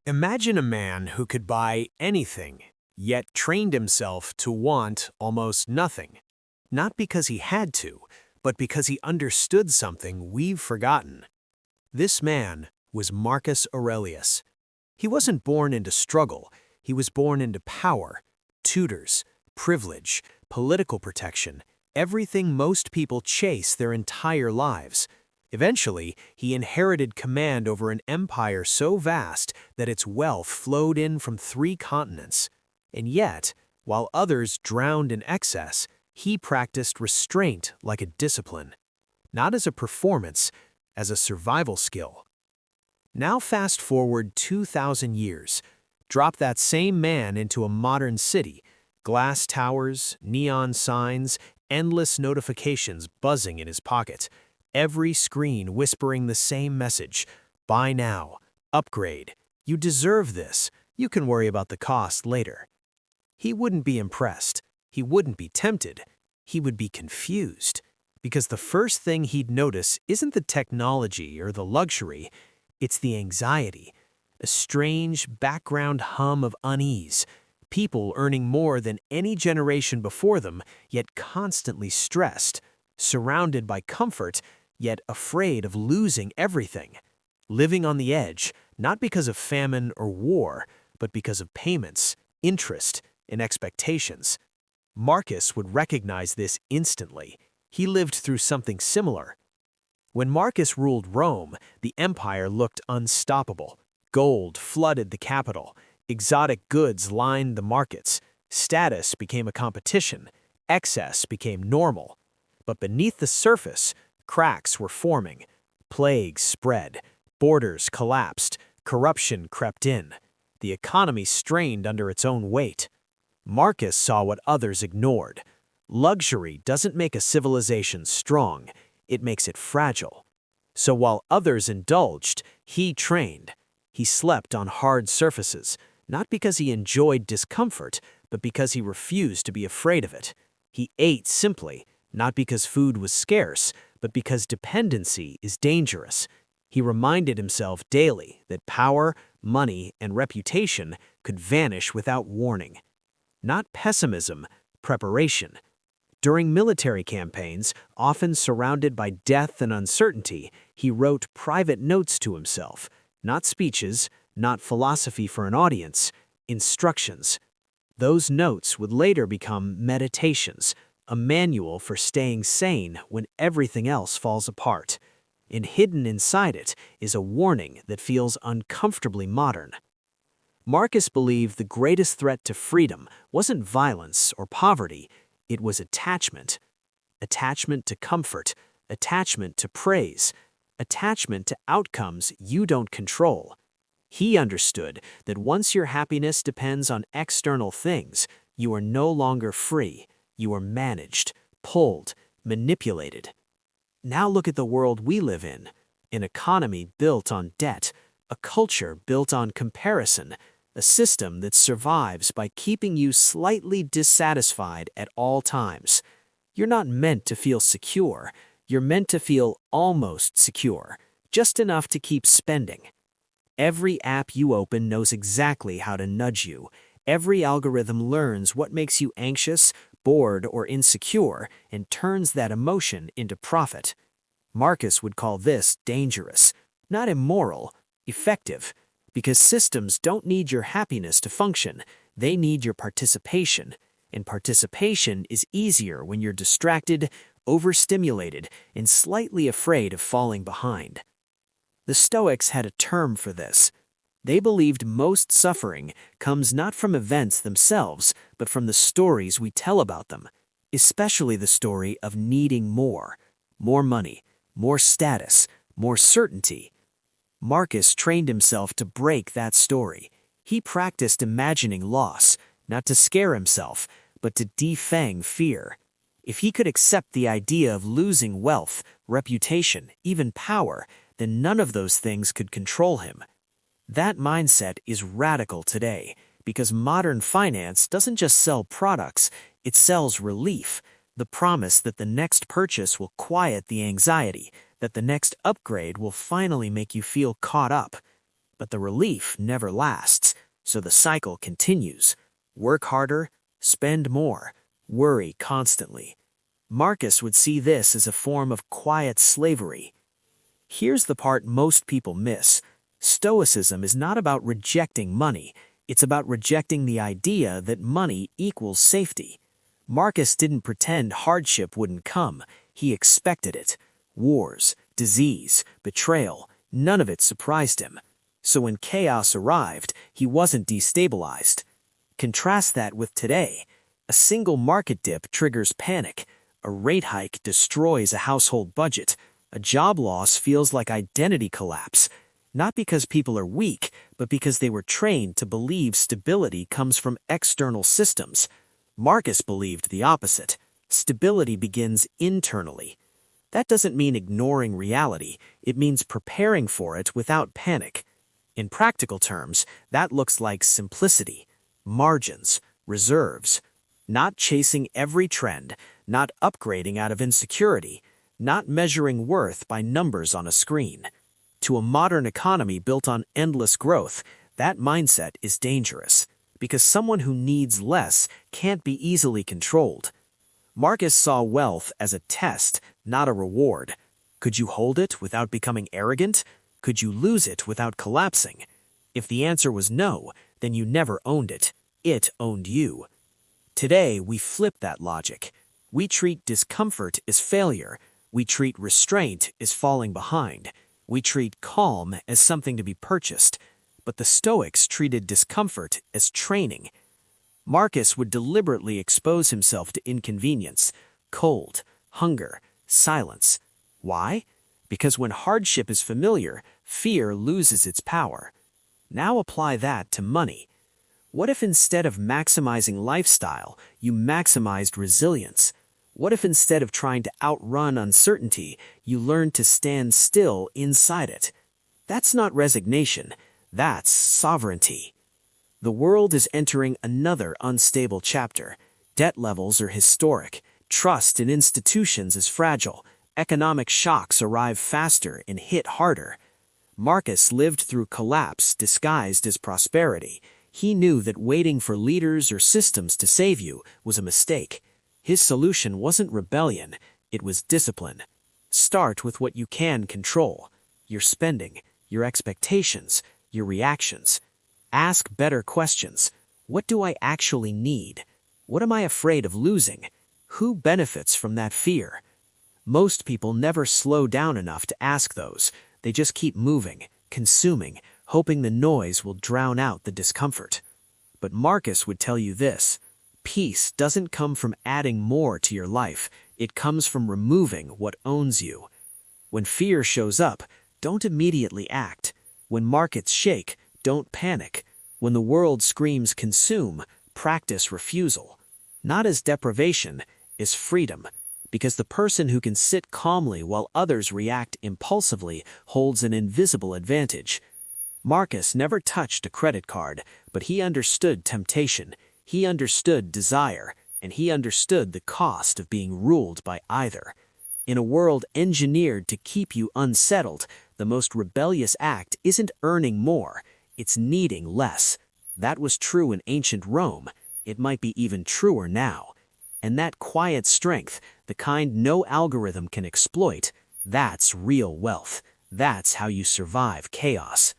Imagine a man who could buy anything, yet trained himself to want almost nothing. Not because he had to, but because he understood something we've forgotten. This man was Marcus Aurelius. He wasn't born into struggle, he was born into power, tutors, privilege, political protection, everything most people chase their entire lives. Eventually, he inherited command over an empire so vast that its wealth flowed in from 3 continents. And yet, while others drowned in excess, he practiced restraint like a discipline. Not as a performance, as a survival skill. Now fast forward 2,000 years. Drop that same man into a modern city. Glass towers, neon signs, endless notifications buzzing in his pocket. Every screen whispering the same message. Buy now. Upgrade. You deserve this. You can worry about the cost later. He wouldn't be impressed. He wouldn't be tempted. He would be confused. Because the first thing he'd notice isn't the technology or the luxury, it's the anxiety. A strange background hum of unease. People earning more than any generation before them, yet constantly stressed. Surrounded by comfort, yet afraid of losing everything. Living on the edge, not because of famine or war, but because of payments, interest, and expectations. Marcus would recognize this instantly. He lived through something similar. When Marcus ruled Rome, the empire looked unstoppable. Gold flooded the capital. Exotic goods lined the markets. Status became a competition. Excess became normal. But beneath the surface, cracks were forming. Plagues spread. Borders collapsed. Corruption crept in. The economy strained under its own weight. Marcus saw what others ignored. Luxury doesn't make a civilization strong, it makes it fragile. So while others indulged, he trained. He slept on hard surfaces, not because he enjoyed discomfort, but because he refused to be afraid of it. He ate simply, not because food was scarce, but because dependency is dangerous. He reminded himself daily that power, money, and reputation could vanish without warning. Not pessimism, preparation. During military campaigns, often surrounded by death and uncertainty, he wrote private notes to himself. Not speeches, not philosophy for an audience, instructions. Those notes would later become meditations, a manual for staying sane when everything else falls apart. And hidden inside it is a warning that feels uncomfortably modern. Marcus believed the greatest threat to freedom wasn't violence or poverty, it was attachment. Attachment to comfort, attachment to praise, attachment to outcomes you don't control. He understood that once your happiness depends on external things, you are no longer free. You are managed, pulled, manipulated. Now look at the world we live in. An economy built on debt, a culture built on comparison, a system that survives by keeping you slightly dissatisfied at all times. You're not meant to feel secure. You're meant to feel almost secure, just enough to keep spending. Every app you open knows exactly how to nudge you. Every algorithm learns what makes you anxious, bored, or insecure and turns that emotion into profit. Marcus would call this dangerous, not immoral, effective. Because systems don't need your happiness to function, they need your participation. And participation is easier when you're distracted, overstimulated, and slightly afraid of falling behind. The Stoics had a term for this. They believed most suffering comes not from events themselves, but from the stories we tell about them, especially the story of needing more money, more status, more certainty. Marcus trained himself to break that story. He practiced imagining loss, not to scare himself, but to defang fear. If he could accept the idea of losing wealth, reputation, even power, then none of those things could control him. That mindset is radical today, because modern finance doesn't just sell products, it sells relief, the promise that the next purchase will quiet the anxiety, that the next upgrade will finally make you feel caught up. But the relief never lasts, so the cycle continues. Work harder, spend more, worry constantly. Marcus would see this as a form of quiet slavery. Here's the part most people miss. Stoicism is not about rejecting money. It's about rejecting the idea that money equals safety. Marcus didn't pretend hardship wouldn't come. He expected it. Wars, disease, betrayal, none of it surprised him. So when chaos arrived, he wasn't destabilized. Contrast that with today. A single market dip triggers panic. A rate hike destroys a household budget. A job loss feels like identity collapse. Not because people are weak, but because they were trained to believe stability comes from external systems. Marcus believed the opposite. Stability begins internally. That doesn't mean ignoring reality. It means preparing for it without panic. In practical terms, that looks like simplicity, margins, reserves, not chasing every trend, not upgrading out of insecurity, not measuring worth by numbers on a screen. To a modern economy built on endless growth, that mindset is dangerous, because someone who needs less can't be easily controlled. Marcus saw wealth as a test, not a reward. Could you hold it without becoming arrogant? Could you lose it without collapsing? If the answer was no, then you never owned it. It owned you. Today, we flip that logic. We treat discomfort as failure. We treat restraint as falling behind. We treat calm as something to be purchased. But the Stoics treated discomfort as training. Marcus would deliberately expose himself to inconvenience, cold, hunger, silence. Why? Because when hardship is familiar, fear loses its power. Now apply that to money. What if instead of maximizing lifestyle, you maximized resilience? What if instead of trying to outrun uncertainty, you learned to stand still inside it? That's not resignation, that's sovereignty. The world is entering another unstable chapter. Debt levels are historic. Trust in institutions is fragile. Economic shocks arrive faster and hit harder. Marcus lived through collapse disguised as prosperity. He knew that waiting for leaders or systems to save you was a mistake. His solution wasn't rebellion, it was discipline. Start with what you can control: your spending, your expectations, your reactions. Ask better questions. What do I actually need? What am I afraid of losing? Who benefits from that fear? Most people never slow down enough to ask those. They just keep moving, consuming, hoping the noise will drown out the discomfort. But Marcus would tell you this: peace doesn't come from adding more to your life. It comes from removing what owns you. When fear shows up, don't immediately act. When markets shake, don't panic. When the world screams consume, practice refusal. Not as deprivation, as freedom. Because the person who can sit calmly while others react impulsively holds an invisible advantage. Marcus never touched a credit card, but he understood temptation. He understood desire, and he understood the cost of being ruled by either. In a world engineered to keep you unsettled, the most rebellious act isn't earning more, it's needing less. That was true in ancient Rome. It might be even truer now. And that quiet strength, the kind no algorithm can exploit, that's real wealth. That's how you survive chaos.